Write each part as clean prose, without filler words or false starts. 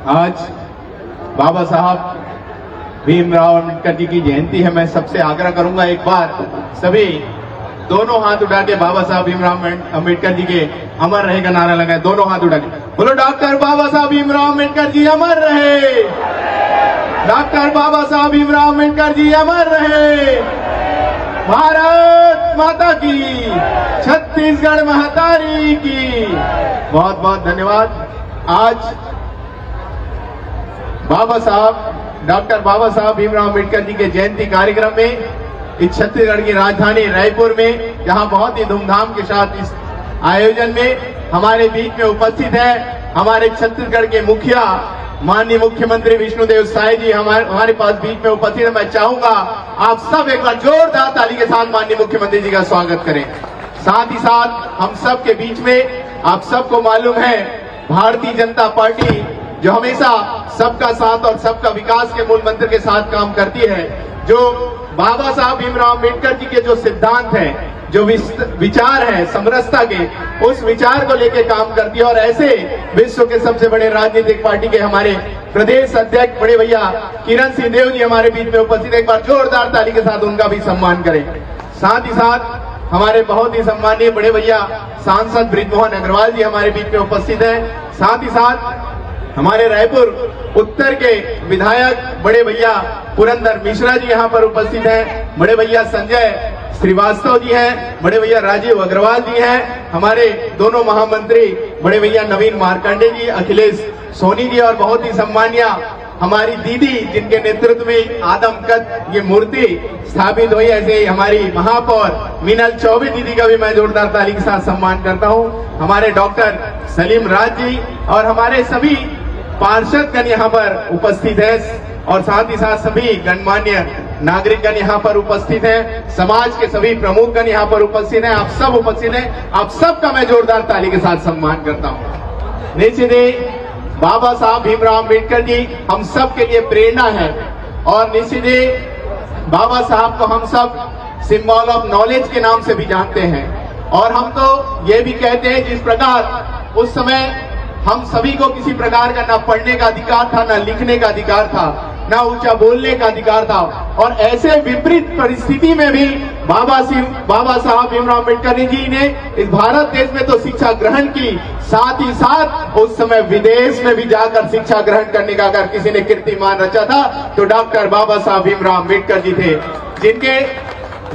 आज बाबा साहब भीमराव अम्बेडकर जी की जयंती है। मैं सबसे आग्रह करूंगा एक बार सभी दोनों हाथ उठा के बाबा साहब भीमराव अम्बेडकर जी के अमर रहे का नारा लगाए। दोनों हाथ उठा के बोलो, डॉक्टर बाबा साहब भीमराव अम्बेडकर जी अमर रहे, डॉक्टर बाबा साहब भीमराव अम्बेडकर जी अमर रहे। भारत माता की, छत्तीसगढ़ महातारी की। बहुत बहुत धन्यवाद। आज डॉक्टर बाबा साहब भीमराव अम्बेडकर जी के जयंती कार्यक्रम में इस छत्तीसगढ़ की राजधानी रायपुर में, जहां बहुत ही धूमधाम के साथ इस आयोजन में हमारे बीच में उपस्थित है हमारे छत्तीसगढ़ के मुखिया माननीय मुख्यमंत्री विष्णुदेव साय जी हमारे पास बीच में उपस्थित है। मैं चाहूंगा आप सब एक बार जोरदार ताली के साथ माननीय मुख्यमंत्री जी का स्वागत करें। साथ ही साथ हम सब के बीच में आप सबको मालूम है भारतीय जनता पार्टी जो हमेशा सबका साथ और सबका विकास के मूल मंत्र के साथ काम करती है, जो बाबा साहब भीमराव अम्बेडकर जी के जो सिद्धांत हैं, जो विचार है समरसता के, उस विचार को लेकर काम करती है। और ऐसे विश्व के सबसे बड़े राजनीतिक पार्टी के हमारे प्रदेश अध्यक्ष बड़े भैया किरण सिंहदेव जी हमारे बीच में उपस्थित। एक बार जोरदार ताली के साथ उनका भी सम्मान करें। साथ ही साथ हमारे बहुत ही सम्मानीय बड़े भैया सांसद बृजमोहन अग्रवाल जी हमारे बीच में उपस्थित है। साथ ही साथ हमारे रायपुर उत्तर के विधायक बड़े भैया पुरंदर मिश्रा जी यहाँ पर उपस्थित हैं। बड़े भैया संजय श्रीवास्तव जी हैं, बड़े भैया राजीव अग्रवाल जी हैं, हमारे दोनों महामंत्री बड़े भैया नवीन मार्कंडे जी, अखिलेश सोनी जी, और बहुत ही सम्मानीय हमारी दीदी जिनके नेतृत्व में आदमकद ये मूर्ति स्थापित हुई, ऐसे हमारी महापौर मीनल चौबे दीदी का भी मैं जोरदार ताली के साथ सम्मान करता हूँ। हमारे डॉक्टर सलीम राज जी और हमारे सभी पार्षदगण यहाँ पर उपस्थित है, और साथ ही साथ सभी गणमान्य नागरिकगण यहाँ पर उपस्थित हैं, समाज के सभी प्रमुखगण यहाँ पर उपस्थित हैं। आप सब उपस्थित हैं, आप सबका मैं जोरदार ताली के साथ सम्मान करता हूँ। निश्चित ही बाबा साहब भीमराव अम्बेडकर जी हम सब के लिए प्रेरणा है, और निश्चित ही बाबा साहब को हम सब सिंबल ऑफ नॉलेज के नाम से भी जानते हैं। और हम तो ये भी कहते हैं जिस प्रकार उस समय हम सभी को किसी प्रकार का ना पढ़ने का अधिकार था, ना लिखने का अधिकार था, ना ऊंचा बोलने का अधिकार था, और ऐसे विपरीत परिस्थिति में भी बाबा साहब भीमराव अम्बेडकर जी ने इस भारत देश में तो शिक्षा ग्रहण की, साथ ही साथ उस समय विदेश में भी जाकर शिक्षा ग्रहण करने का अगर किसी ने कीर्तिमान रचा था तो डॉक्टर बाबा साहब भीमराव अम्बेडकर जी थे, जिनके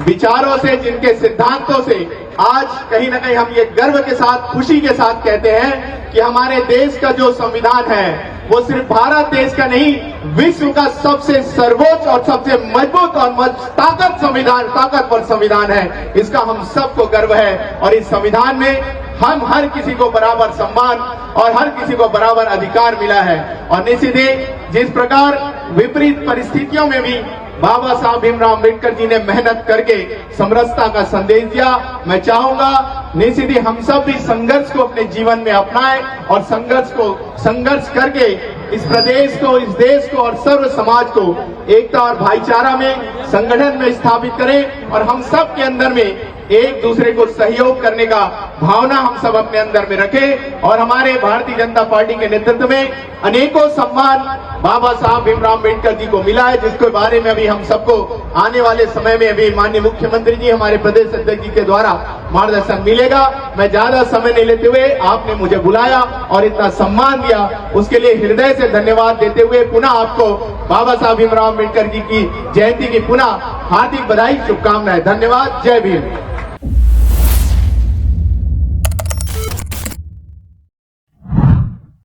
विचारों से, जिनके सिद्धांतों से आज कहीं ना कहीं हम ये गर्व के साथ, खुशी के साथ कहते हैं कि हमारे देश का जो संविधान है वो सिर्फ भारत देश का नहीं, विश्व का सबसे सर्वोच्च और सबसे मजबूत और ताकतवर संविधान है। इसका हम सबको गर्व है, और इस संविधान में हम हर किसी को बराबर सम्मान और हर किसी को बराबर अधिकार मिला है। और निश्चित ही जिस प्रकार विपरीत परिस्थितियों में भी बाबा साहब भीमराव अम्बेडकर जी ने मेहनत करके समरसता का संदेश दिया, मैं चाहूंगा निश्चित ही हम सब भी संघर्ष को अपने जीवन में अपनाएं, और संघर्ष करके इस प्रदेश को, इस देश को और सर्व समाज को एकता और भाईचारा में, संगठन में स्थापित करें, और हम सब के अंदर में एक दूसरे को सहयोग करने का भावना हम सब अपने अंदर में रखें। और हमारे भारतीय जनता पार्टी के नेतृत्व में अनेकों सम्मान बाबा साहब भीमराव अम्बेडकर जी को मिला है, जिसके बारे में अभी हम सबको आने वाले समय में अभी माननीय मुख्यमंत्री जी, हमारे प्रदेश अध्यक्ष जी के द्वारा मार्गदर्शन मिलेगा। मैं ज्यादा समय नहीं लेते हुए, आपने मुझे बुलाया और इतना सम्मान दिया, उसके लिए हृदय से धन्यवाद देते हुए पुनः आपको बाबा साहब भीमराव अम्बेडकर जी की जयंती की पुनः हार्दिक बधाई, शुभकामनाएं। धन्यवाद। जय भीम।